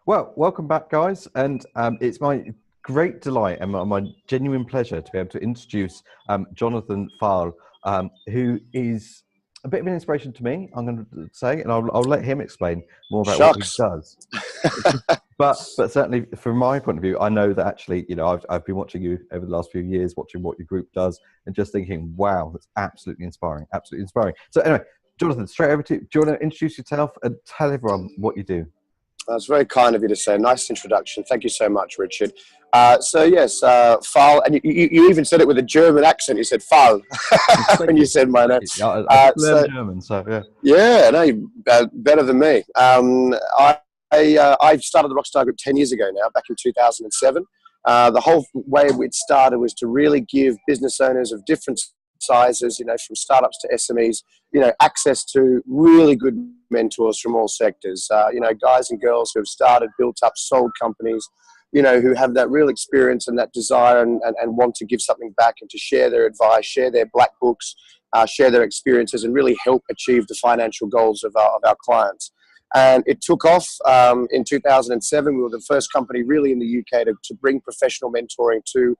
Well, welcome back, guys. And it's my great delight and my genuine pleasure to be able to introduce Jonathan Pfahl, who is a bit of an inspiration to me, I'm going to say, and I'll let him explain more about what he Shucks. does. But certainly from my point of view, I know that actually, I've been watching you over the last few years, watching what your group does, and just thinking, wow, that's absolutely inspiring, absolutely inspiring. So anyway, Jonathan, straight over to you. Do you want to introduce yourself and tell everyone what you do? That's very kind of you to say. Nice introduction. Thank you so much, Richard. So yes, Pfahl, and you even said it with a German accent. You said Pfahl when you said my name. Yeah, I learned German, so yeah. Yeah, no, better than me. I started the Rockstar Group 10 years ago now, back in 2007. The whole way it started was to really give business owners of different sizes, from startups to SMEs, access to really good mentors from all sectors, guys and girls who have started, built up, sold companies, who have that real experience and that desire and want to give something back and to share their advice, share their black books, share their experiences and really help achieve the financial goals of our clients. And it took off in 2007. We were the first company really in the UK to bring professional mentoring to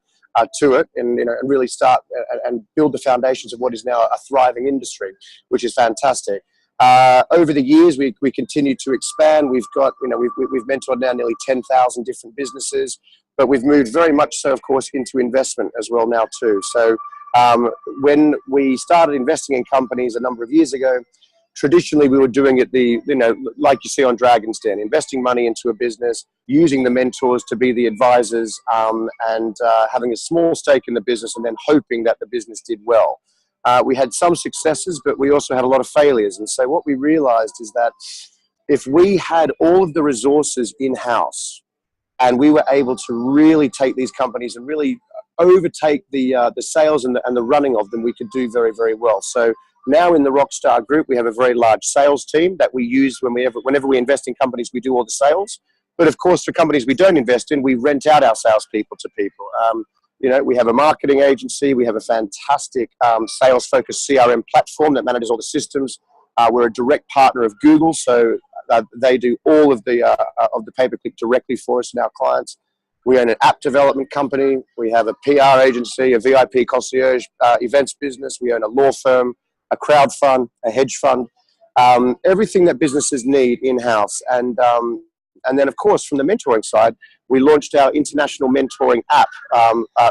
it and really start and build the foundations of what is now a thriving industry, which is fantastic. Over the years, we continue to expand. We've got, we've mentored now nearly 10,000 different businesses, but we've moved very much so, of course, into investment as well now too. So when we started investing in companies a number of years ago, traditionally, we were doing it like you see on Dragon's Den, investing money into a business, using the mentors to be the advisors, and having a small stake in the business and then hoping that the business did well. We had some successes, but we also had a lot of failures. And so what we realized is that if we had all of the resources in-house and we were able to really take these companies and really overtake the sales and the running of them, we could do very, very well. So now in the Rockstar Group, we have a very large sales team that we use whenever we invest in companies, we do all the sales. But of course, for companies we don't invest in, we rent out our salespeople to people. We have a marketing agency. We have a fantastic sales-focused CRM platform that manages all the systems. We're a direct partner of Google, so they do all of the pay-per-click directly for us and our clients. We own an app development company. We have a PR agency, a VIP concierge events business. We own a law firm, a crowd fund, a hedge fund, everything that businesses need in-house. And then, of course, from the mentoring side, we launched our international mentoring app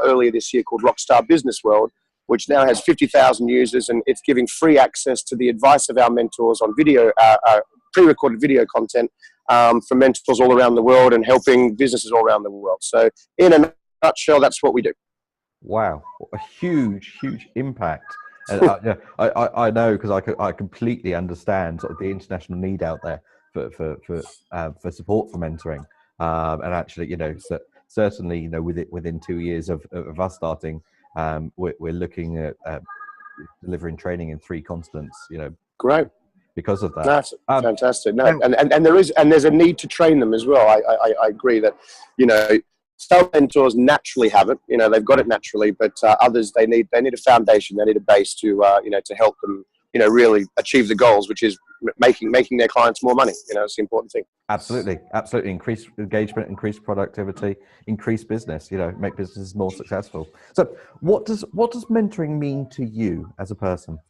earlier this year called Rockstar Business World, which now has 50,000 users, and it's giving free access to the advice of our mentors on video, pre-recorded video content from mentors all around the world and helping businesses all around the world. So in a nutshell, that's what we do. Wow, a huge, huge impact. And I know because I completely understand sort of the international need out there for support for mentoring, and actually, certainly, within 2 years of us starting, we're looking at delivering training in 3 continents. Great. Because of that. That's fantastic. No, and there's a need to train them as well. I agree that some mentors naturally have it. They've got it naturally, but others they need a foundation. They need a base to help them really achieve the goals, which is making their clients more money. It's the important thing. Absolutely. Increase engagement, increase productivity, increase business. Make businesses more successful. So, what does mentoring mean to you as a person?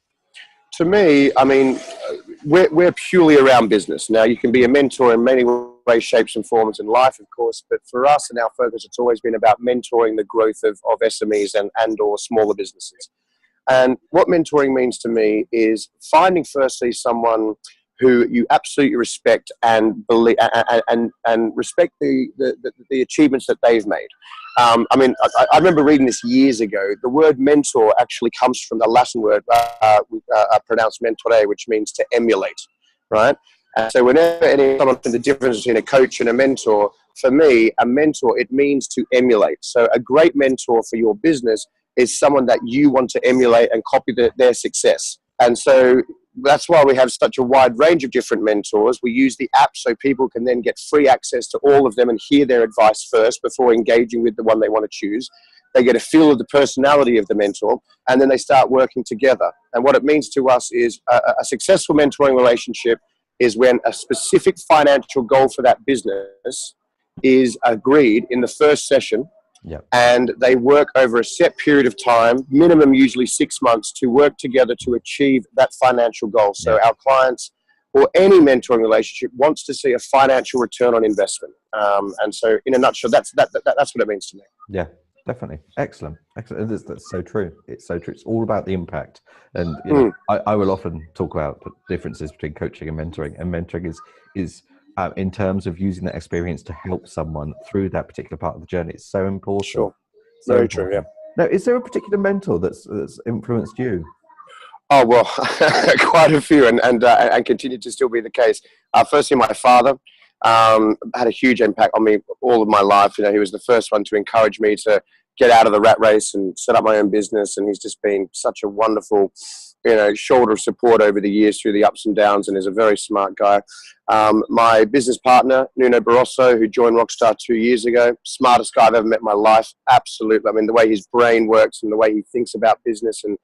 To me, I mean, we're purely around business. Now, you can be a mentor in many ways, shapes and forms in life, of course, but for us and our focus, it's always been about mentoring the growth of SMEs and or smaller businesses. And what mentoring means to me is finding firstly someone who you absolutely respect and believe and respect the achievements that they've made. I remember reading this years ago. The word mentor actually comes from the Latin word pronounced mentore, which means to emulate, right? And so whenever someone thinks the difference between a coach and a mentor, for me, a mentor, it means to emulate. So a great mentor for your business is someone that you want to emulate and copy their success. And so that's why we have such a wide range of different mentors. We use the app so people can then get free access to all of them and hear their advice first before engaging with the one they want to choose. They get a feel of the personality of the mentor, and then they start working together. And what it means to us is a successful mentoring relationship is when a specific financial goal for that business is agreed in the first session. Yep. And they work over a set period of time, minimum usually 6 months, to work together to achieve that financial goal. So Yep. our clients or any mentoring relationship wants to see a financial return on investment. And so in a nutshell, that's what it means to me. Yeah, definitely. Excellent. Excellent. That's so true. It's so true. It's all about the impact. And you know, I will often talk about the differences between coaching and mentoring. And mentoring is in terms of using that experience to help someone through that particular part of the journey. It's so important. Sure. So Very important. true, yeah. Now, is there a particular mentor that's influenced you? Oh, well, quite a few, and continue to still be the case. Firstly, my father had a huge impact on me all of my life. You know, he was the first one to encourage me to get out of the rat race and set up my own business, and he's just been such a wonderful, you know, shoulder of support over the years through the ups and downs, and is a very smart guy. My business partner, Nuno Barroso, who joined Rockstar 2 years ago, smartest guy I've ever met in my life, absolutely. I mean, the way his brain works and the way he thinks about business and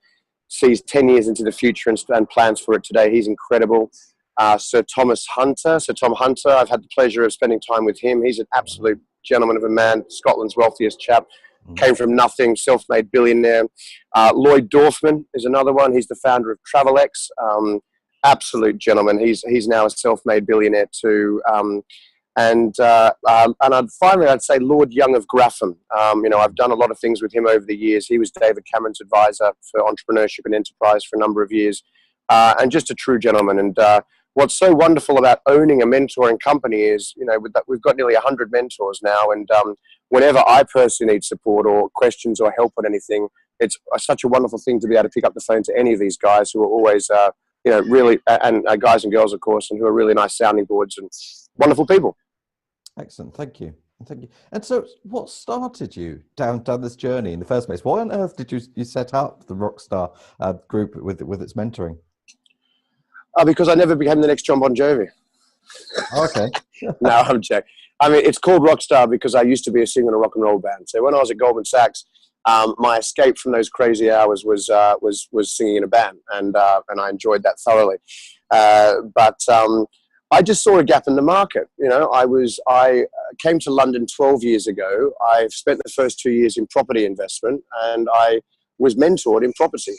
sees 10 years into the future and plans for it today, he's incredible. Sir Tom Hunter, I've had the pleasure of spending time with him. He's an absolute gentleman of a man, Scotland's wealthiest chap. Came from nothing, self-made billionaire. Lloyd Dorfman is another one. He's the founder of TravelX. Absolute gentleman. He's now a self-made billionaire too. And finally, I'd say Lord Young of Graffham. You know, I've done a lot of things with him over the years. He was David Cameron's advisor for entrepreneurship and enterprise for a number of years, and just a true gentleman. And what's so wonderful about owning a mentoring company is, you know, we've got nearly 100 mentors now, and whenever I personally need support or questions or help on anything, it's such a wonderful thing to be able to pick up the phone to any of these guys who are always, you know, really, and guys and girls, of course, and who are really nice sounding boards and wonderful people. Excellent. Thank you. Thank you. And so what started you down this journey in the first place? Why on earth did you set up the Rockstar group with its mentoring? Because I never became the next John Bon Jovi. Okay. No, I'm joking. I mean, it's called Rockstar because I used to be a singer in a rock and roll band. So when I was at Goldman Sachs, my escape from those crazy hours was singing in a band, and I enjoyed that thoroughly. But I just saw a gap in the market. You know, I came to London 12 years ago. I spent the first 2 years in property investment, and I was mentored in property.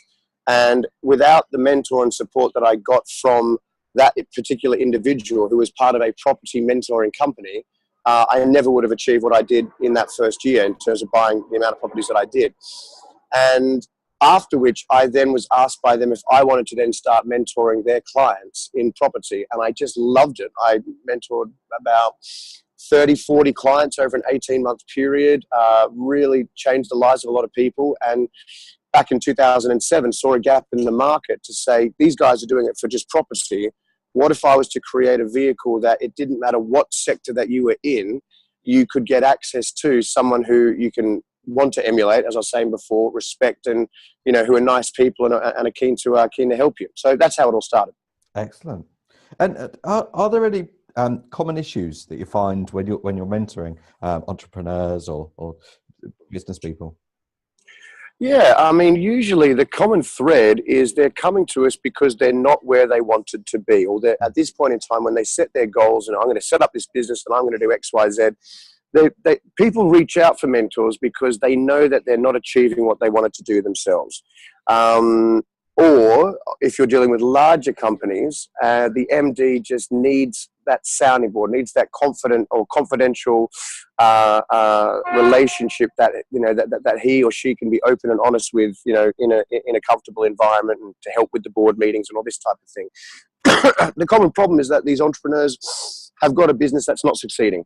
And without the mentor and support that I got from that particular individual who was part of a property mentoring company, I never would have achieved what I did in that first year in terms of buying the amount of properties that I did. And after which I then was asked by them if I wanted to then start mentoring their clients in property. And I just loved it. I mentored about 30, 40 clients over an 18-month period, really changed the lives of a lot of people. And back in 2007, saw a gap in the market to say, these guys are doing it for just property. What if I was to create a vehicle that it didn't matter what sector that you were in, you could get access to someone who you can want to emulate, as I was saying before, respect, and, you know, who are nice people and are keen to help you. So that's how it all started. Excellent. And are there any common issues that you find when you're mentoring entrepreneurs or business people? Yeah, I mean, usually the common thread is they're coming to us because they're not where they wanted to be, or they're at this point in time when they set their goals and I'm going to set up this business and I'm going to do X, Y, Z. People reach out for mentors because they know that they're not achieving what they wanted to do themselves. Or if you're dealing with larger companies, the MD just needs that sounding board, needs that confident or confidential relationship that, you know, that he or she can be open and honest with, you know, in a comfortable environment, and to help with the board meetings and all this type of thing. The common problem is that these entrepreneurs have got a business that's not succeeding,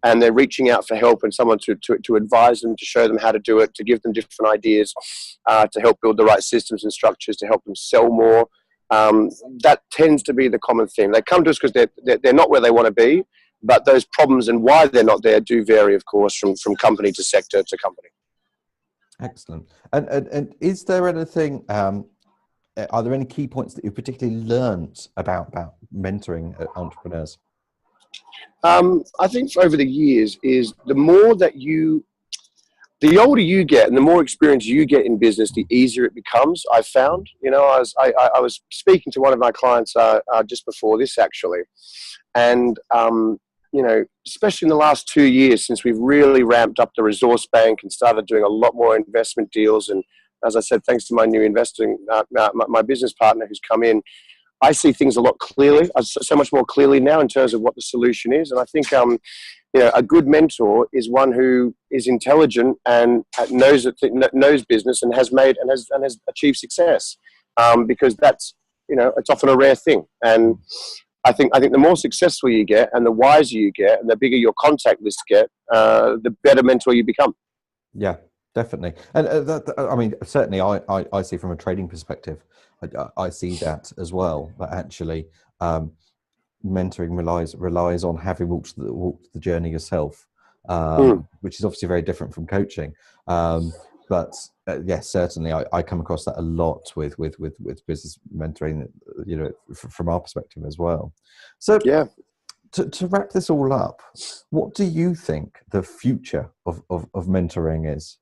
and they're reaching out for help and someone to advise them, to show them how to do it, to give them different ideas, to help build the right systems and structures to help them sell more. That tends to be the common theme. They come to us because they're not where they want to be, but those problems and why they're not there do vary, of course, from company to sector to company. Excellent. And is there anything, are there any key points that you've particularly learned about mentoring entrepreneurs? I think over the years is the more that you the older you get and the more experience you get in business, the easier it becomes. I found, I was speaking to one of my clients just before this actually, and especially in the last 2 years since we've really ramped up the resource bank and started doing a lot more investment deals. And as I said, thanks to my new investing, my business partner who's come in, I see things a lot clearly, so much more clearly now in terms of what the solution is. And I think, a good mentor is one who is intelligent and knows business and has achieved success, because that's, it's often a rare thing. And I think the more successful you get and the wiser you get and the bigger your contact list get, the better mentor you become. Yeah, definitely. And I mean, certainly I see from a trading perspective, I see that as well, that actually mentoring relies on having walked the journey yourself, which is obviously very different from coaching. But yes, certainly I come across that a lot with business mentoring, from our perspective as well. So yeah, to wrap this all up, what do you think the future of mentoring is?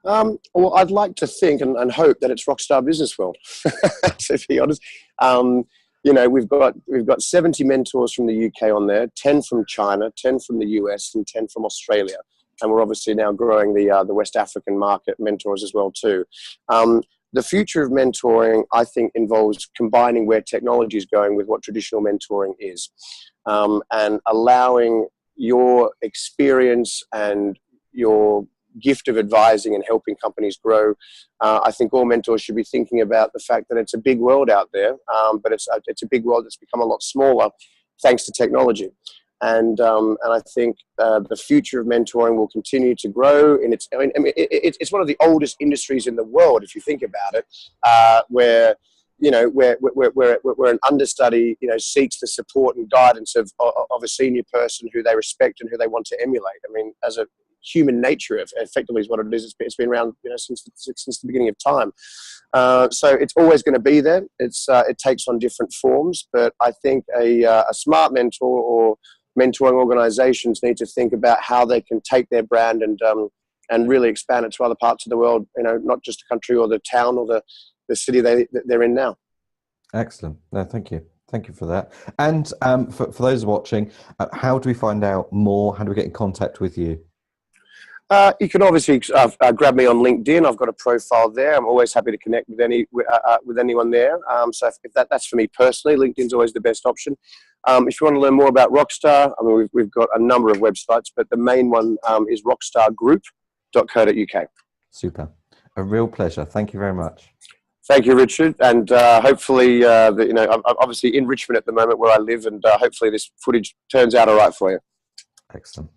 Well, I'd like to think and hope that it's Rockstar Business World, to be honest. We've got 70 mentors from the UK on there, 10 from China, 10 from the US, and 10 from Australia. And we're obviously now growing the West African market mentors as well too. The future of mentoring, I think, involves combining where technology is going with what traditional mentoring is, and allowing your experience and your gift of advising and helping companies grow. I think all mentors should be thinking about the fact that it's a big world out there, but it's a big world that's become a lot smaller thanks to technology. And I think the future of mentoring will continue to grow. It's one of the oldest industries in the world, if you think about it, where an understudy seeks the support and guidance of a senior person who they respect and who they want to emulate. I mean, as a human nature, effectively, is what it is. It's been around since the beginning of time. So it's always going to be there. It takes on different forms, but I think a smart mentor or mentoring organizations need to think about how they can take their brand and really expand it to other parts of the world, not just the country or the town or the city they're in now. Excellent. No, thank you. Thank you for that. And for those watching, how do we find out more? How do we get in contact with you? You can obviously grab me on LinkedIn. I've got a profile there. I'm always happy to connect with anyone there. So if that's for me personally, LinkedIn's always the best option. If you want to learn more about Rockstar, I mean, we've got a number of websites, but the main one is rockstargroup.co.uk. Super. A real pleasure. Thank you very much. Thank you, Richard. And hopefully, I'm obviously in Richmond at the moment where I live, and hopefully this footage turns out all right for you. Excellent.